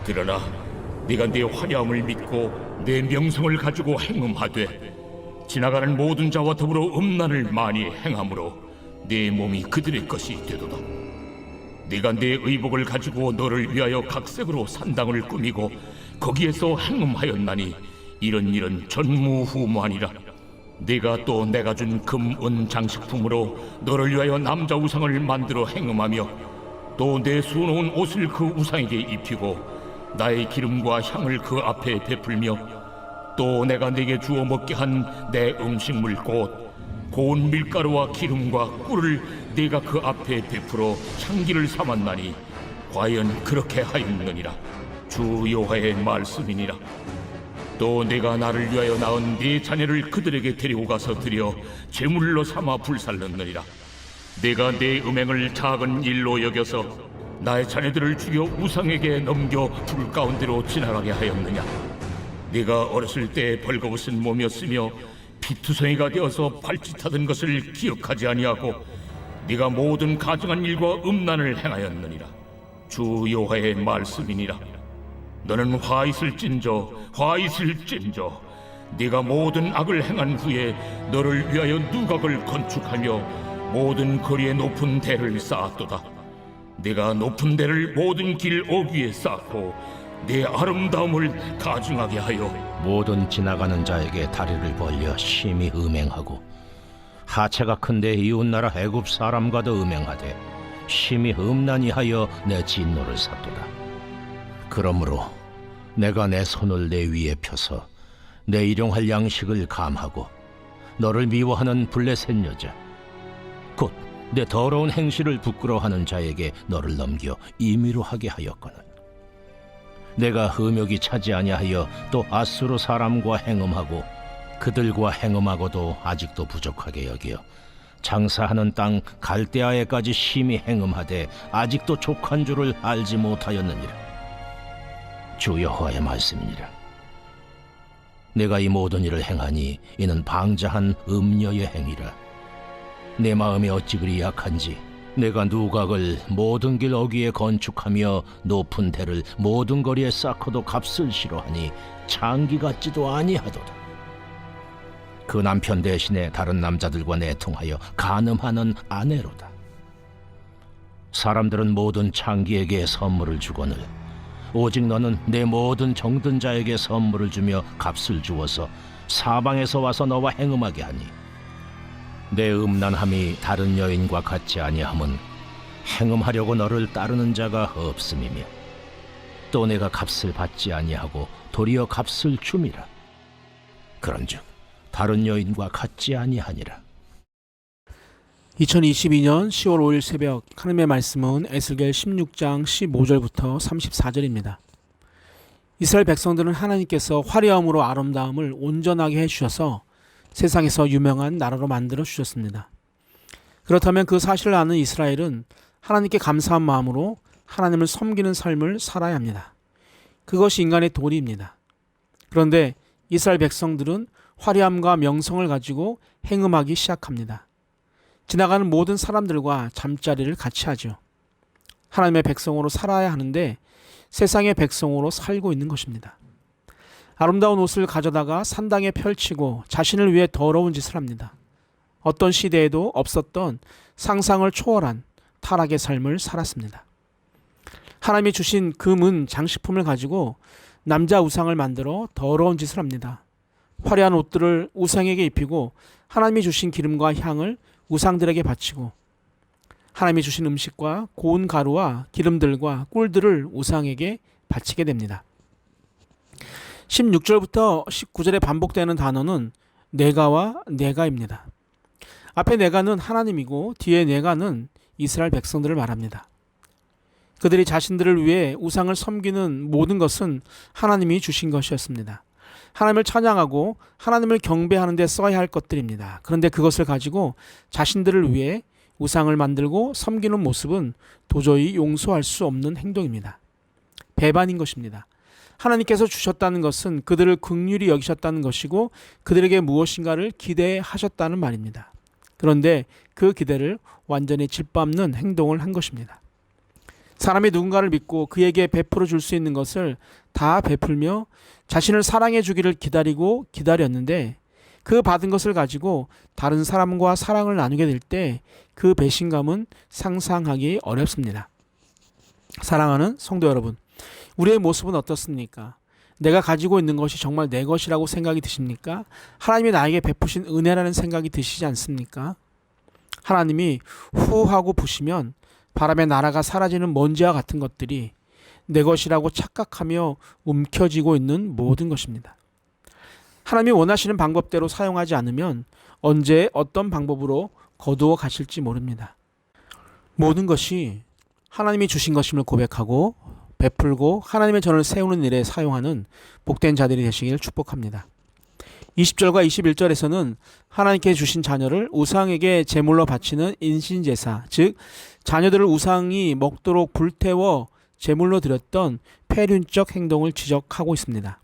그러나 네가 네 화려함을 믿고 내 명성을 가지고 행음하되 지나가는 모든 자와 더불어 음란을 많이 행함으로 네 몸이 그들의 것이 되도다. 네가 네 의복을 가지고 너를 위하여 각색으로 산당을 꾸미고 거기에서 행음하였나니 이런 일은 전무후무하니라. 네가 또 내가 준 금, 은 장식품으로 너를 위하여 남자 우상을 만들어 행음하며 또 내 수놓은 옷을 그 우상에게 입히고 나의 기름과 향을 그 앞에 베풀며 또 내가 네게 주어 먹게 한 내 음식물 곧 고운 밀가루와 기름과 꿀을 네가 그 앞에 베풀어 향기를 삼았나니 과연 그렇게 하였느니라. 주 여호와의 말씀이니라. 또 네가 나를 위하여 낳은 네 자녀를 그들에게 데리고 가서 드려 제물로 삼아 불살렀느니라. 네가 내 음행을 작은 일로 여겨서 나의 자녀들을 죽여 우상에게 넘겨 불 가운데로 지나가게 하였느냐. 네가 어렸을 때 벌거벗은 몸이었으며 피투성이가 되어서 발짓하던 것을 기억하지 아니하고 네가 모든 가증한 일과 음란을 행하였느니라. 주 여호와의 말씀이니라. 너는 화 있을진저 네가 모든 악을 행한 후에 너를 위하여 누각을 건축하며 모든 거리에 높은 대를 쌓았도다. 네가 높은 데를 모든 길 어귀에 쌓고 네 아름다움을 가증하게 하여 모든 지나가는 자에게 다리를 벌려 심히 음행하고 하체가 큰데 이웃나라 애굽 사람과도 음행하되 심히 음란히 하여 내 진노를 샀도다. 그러므로 내가 내 손을 내 위에 펴서 내 일용할 양식을 감하고 너를 미워하는 블레셋 여자 곧 내 더러운 행실을 부끄러워하는 자에게 너를 넘겨 임의로 하게 하였거늘 내가 흠욕이 차지 아니하여 또 아수르 사람과 행음하고 그들과 행음하고도 아직도 부족하게 여겨 장사하는 땅 갈대아에까지 심히 행음하되 아직도 족한 줄을 알지 못하였느니라. 주 여호와의 말씀이니라. 내가 이 모든 일을 행하니 이는 방자한 음녀의 행위라. 내 마음이 어찌 그리 약한지 내가 누각을 모든 길 어귀에 건축하며 높은 대를 모든 거리에 쌓고도 값을 싫어하니 창기 같지도 아니하도다. 그 남편 대신에 다른 남자들과 내통하여 간음하는 아내로다. 사람들은 모든 창기에게 선물을 주거늘 오직 너는 내 모든 정든 자에게 선물을 주며 값을 주어서 사방에서 와서 너와 행음하게 하니 내 음란함이 다른 여인과 같지 아니함은 행음하려고 너를 따르는 자가 없음이며 또 내가 값을 받지 아니하고 도리어 값을 줌이라. 그런즉 다른 여인과 같지 아니하니라. 2022년 10월 5일 새벽 하나님의 말씀은 에스겔 16장 15절부터 34절입니다. 이스라엘 백성들은 하나님께서 화려함으로 아름다움을 온전하게 해주셔서 세상에서 유명한 나라로 만들어 주셨습니다. 그렇다면 그 사실을 아는 이스라엘은 하나님께 감사한 마음으로 하나님을 섬기는 삶을 살아야 합니다. 그것이 인간의 도리입니다. 그런데 이스라엘 백성들은 화려함과 명성을 가지고 행음하기 시작합니다. 지나가는 모든 사람들과 잠자리를 같이 하죠. 하나님의 백성으로 살아야 하는데 세상의 백성으로 살고 있는 것입니다. 아름다운 옷을 가져다가 산당에 펼치고 자신을 위해 더러운 짓을 합니다. 어떤 시대에도 없었던 상상을 초월한 타락의 삶을 살았습니다. 하나님이 주신 금은 장식품을 가지고 남자 우상을 만들어 더러운 짓을 합니다. 화려한 옷들을 우상에게 입히고 하나님이 주신 기름과 향을 우상들에게 바치고 하나님이 주신 음식과 고운 가루와 기름들과 꿀들을 우상에게 바치게 됩니다. 16절부터 19절에 반복되는 단어는 내가와 내가입니다. 앞에 내가는 하나님이고 뒤에 내가는 이스라엘 백성들을 말합니다. 그들이 자신들을 위해 우상을 섬기는 모든 것은 하나님이 주신 것이었습니다. 하나님을 찬양하고 하나님을 경배하는 데 써야 할 것들입니다. 그런데 그것을 가지고 자신들을 위해 우상을 만들고 섬기는 모습은 도저히 용서할 수 없는 행동입니다. 배반인 것입니다. 하나님께서 주셨다는 것은 그들을 긍휼히 여기셨다는 것이고 그들에게 무엇인가를 기대하셨다는 말입니다. 그런데 그 기대를 완전히 짓밟는 행동을 한 것입니다. 사람이 누군가를 믿고 그에게 베풀어 줄 수 있는 것을 다 베풀며 자신을 사랑해 주기를 기다리고 기다렸는데 그 받은 것을 가지고 다른 사람과 사랑을 나누게 될 때 그 배신감은 상상하기 어렵습니다. 사랑하는 성도 여러분, 우리의 모습은 어떻습니까? 내가 가지고 있는 것이 정말 내 것이라고 생각이 드십니까? 하나님이 나에게 베푸신 은혜라는 생각이 드시지 않습니까? 하나님이 후 하고 부시면 바람에 날아가 사라지는 먼지와 같은 것들이 내 것이라고 착각하며 움켜쥐고 있는 모든 것입니다. 하나님이 원하시는 방법대로 사용하지 않으면 언제 어떤 방법으로 거두어 가실지 모릅니다. 모든 것이 하나님이 주신 것임을 고백하고 베풀고 하나님의 전을 세우는 일에 사용하는 복된 자들이 되시길 축복합니다. 20절과 21절에서는 하나님께 주신 자녀를 우상에게 제물로 바치는 인신제사, 즉 자녀들을 우상이 먹도록 불태워 제물로 드렸던 폐륜적 행동을 지적하고 있습니다.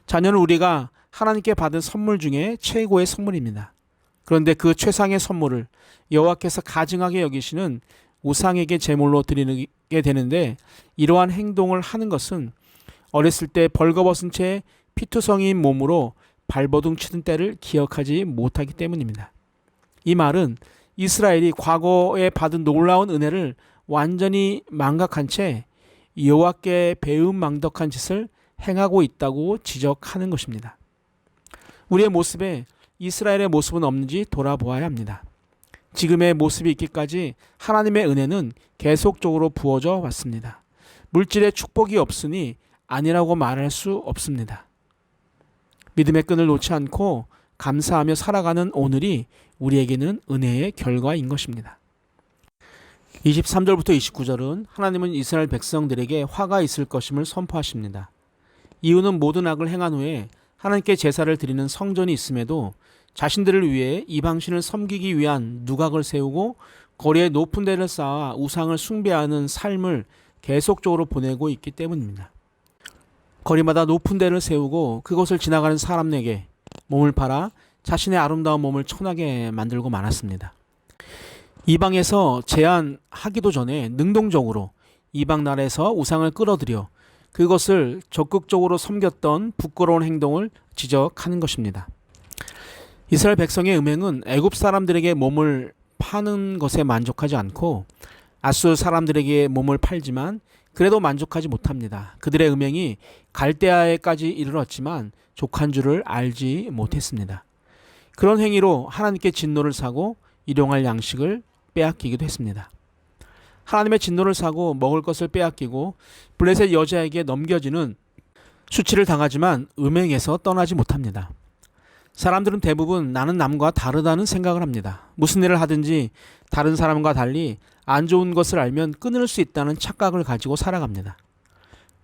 자녀는 우리가 하나님께 받은 선물 중에 최고의 선물입니다. 그런데 그 최상의 선물을 여호와께서 가증하게 여기시는 우상에게 제물로 드리게 되는데 이러한 행동을 하는 것은 어렸을 때 벌거벗은 채 피투성이인 몸으로 발버둥 치던 때를 기억하지 못하기 때문입니다. 이 말은 이스라엘이 과거에 받은 놀라운 은혜를 완전히 망각한 채 여호와께 배은망덕한 짓을 행하고 있다고 지적하는 것입니다. 우리의 모습에 이스라엘의 모습은 없는지 돌아보아야 합니다. 지금의 모습이 있기까지 하나님의 은혜는 계속적으로 부어져 왔습니다. 물질의 축복이 없으니 아니라고 말할 수 없습니다. 믿음의 끈을 놓지 않고 감사하며 살아가는 오늘이 우리에게는 은혜의 결과인 것입니다. 23절부터 29절은 하나님은 이스라엘 백성들에게 화가 있을 것임을 선포하십니다. 이유는 모든 악을 행한 후에 하나님께 제사를 드리는 성전이 있음에도 자신들을 위해 이방신을 섬기기 위한 누각을 세우고 거리에 높은 데를 쌓아 우상을 숭배하는 삶을 계속적으로 보내고 있기 때문입니다. 거리마다 높은 데를 세우고 그곳을 지나가는 사람에게 몸을 팔아 자신의 아름다운 몸을 천하게 만들고 말았습니다. 이방에서 제한하기도 전에 능동적으로 이방 나라에서 우상을 끌어들여 그것을 적극적으로 섬겼던 부끄러운 행동을 지적하는 것입니다. 이스라엘 백성의 음행은 애굽 사람들에게 몸을 파는 것에 만족하지 않고 아수르 사람들에게 몸을 팔지만 그래도 만족하지 못합니다. 그들의 음행이 갈대아에까지 이르렀지만 족한 줄을 알지 못했습니다. 그런 행위로 하나님께 진노를 사고 일용할 양식을 빼앗기기도 했습니다. 하나님의 진노를 사고 먹을 것을 빼앗기고 블레셋 여자에게 넘겨지는 수치를 당하지만 음행에서 떠나지 못합니다. 사람들은 대부분 나는 남과 다르다는 생각을 합니다. 무슨 일을 하든지 다른 사람과 달리 안 좋은 것을 알면 끊을 수 있다는 착각을 가지고 살아갑니다.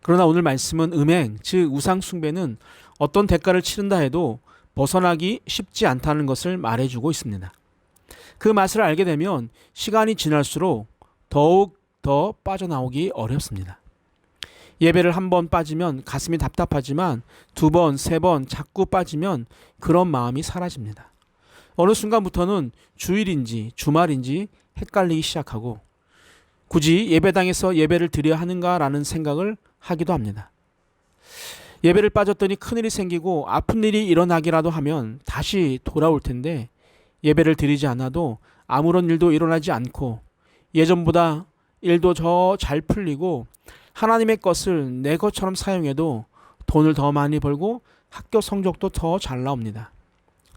그러나 오늘 말씀은 음행, 즉 우상 숭배는 어떤 대가를 치른다 해도 벗어나기 쉽지 않다는 것을 말해주고 있습니다. 그 맛을 알게 되면 시간이 지날수록 더욱 더 빠져나오기 어렵습니다. 예배를 한 번 빠지면 가슴이 답답하지만 두 번, 세 번 자꾸 빠지면 그런 마음이 사라집니다. 어느 순간부터는 주일인지 주말인지 헷갈리기 시작하고 굳이 예배당에서 예배를 드려야 하는가라는 생각을 하기도 합니다. 예배를 빠졌더니 큰일이 생기고 아픈 일이 일어나기라도 하면 다시 돌아올 텐데 예배를 드리지 않아도 아무런 일도 일어나지 않고 예전보다 일도 더 잘 풀리고 하나님의 것을 내 것처럼 사용해도 돈을 더 많이 벌고 학교 성적도 더 잘 나옵니다.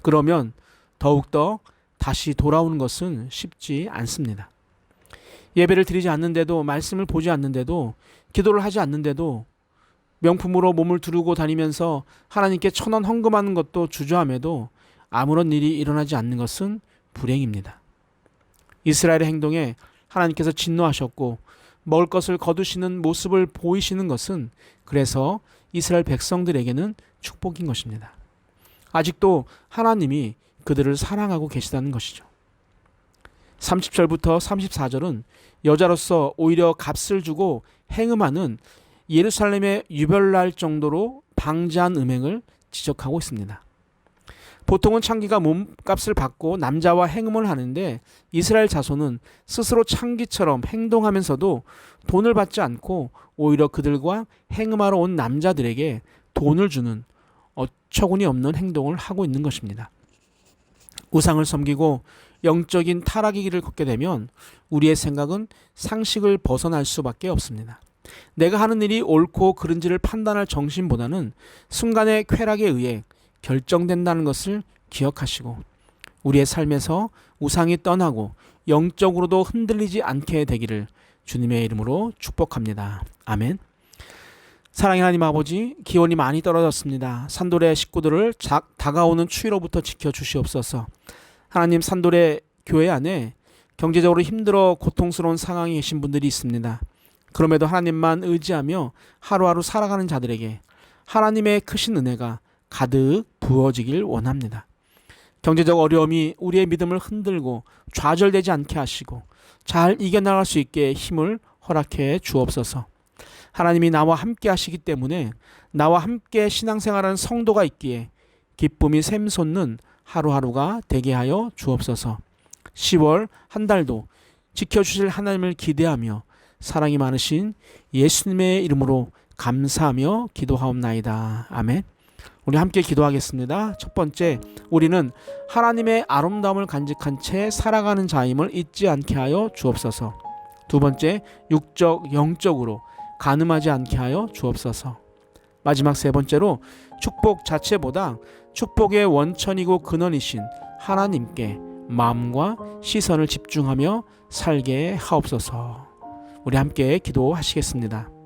그러면 더욱더 다시 돌아오는 것은 쉽지 않습니다. 예배를 드리지 않는데도 말씀을 보지 않는데도 기도를 하지 않는데도 명품으로 몸을 두르고 다니면서 하나님께 천원 헌금하는 것도 주저함에도 아무런 일이 일어나지 않는 것은 불행입니다. 이스라엘의 행동에 하나님께서 진노하셨고 먹을 것을 거두시는 모습을 보이시는 것은 그래서 이스라엘 백성들에게는 축복인 것입니다. 아직도 하나님이 그들을 사랑하고 계시다는 것이죠. 30절부터 34절은 여자로서 오히려 값을 주고 행음하는 예루살렘의 유별날 정도로 방자한 음행을 지적하고 있습니다. 보통은 창기가 몸값을 받고 남자와 행음을 하는데 이스라엘 자손은 스스로 창기처럼 행동하면서도 돈을 받지 않고 오히려 그들과 행음하러 온 남자들에게 돈을 주는 어처구니 없는 행동을 하고 있는 것입니다. 우상을 섬기고 영적인 타락의 길을 걷게 되면 우리의 생각은 상식을 벗어날 수밖에 없습니다. 내가 하는 일이 옳고 그른지를 판단할 정신보다는 순간의 쾌락에 의해 결정된다는 것을 기억하시고 우리의 삶에서 우상이 떠나고 영적으로도 흔들리지 않게 되기를 주님의 이름으로 축복합니다. 아멘. 사랑의 하나님 아버지, 기온이 많이 떨어졌습니다. 산돌의 식구들을 다가오는 추위로부터 지켜주시옵소서. 하나님, 산돌의 교회 안에 경제적으로 힘들어 고통스러운 상황에 계신 분들이 있습니다. 그럼에도 하나님만 의지하며 하루하루 살아가는 자들에게 하나님의 크신 은혜가 가득 부어지길 원합니다. 경제적 어려움이 우리의 믿음을 흔들고 좌절되지 않게 하시고 잘 이겨나갈 수 있게 힘을 허락해 주옵소서. 하나님이 나와 함께 하시기 때문에 나와 함께 신앙생활하는 성도가 있기에 기쁨이 샘솟는 하루하루가 되게 하여 주옵소서. 10월 한 달도 지켜주실 하나님을 기대하며 사랑이 많으신 예수님의 이름으로 감사하며 기도하옵나이다. 아멘. 우리 함께 기도하겠습니다. 첫 번째, 우리는 하나님의 아름다움을 간직한 채 살아가는 자임을 잊지 않게 하여 주옵소서. 두 번째, 육적, 영적으로 간음하지 않게 하여 주옵소서. 마지막 세 번째로 축복 자체보다 축복의 원천이고 근원이신 하나님께 마음과 시선을 집중하며 살게 하옵소서. 우리 함께 기도하시겠습니다.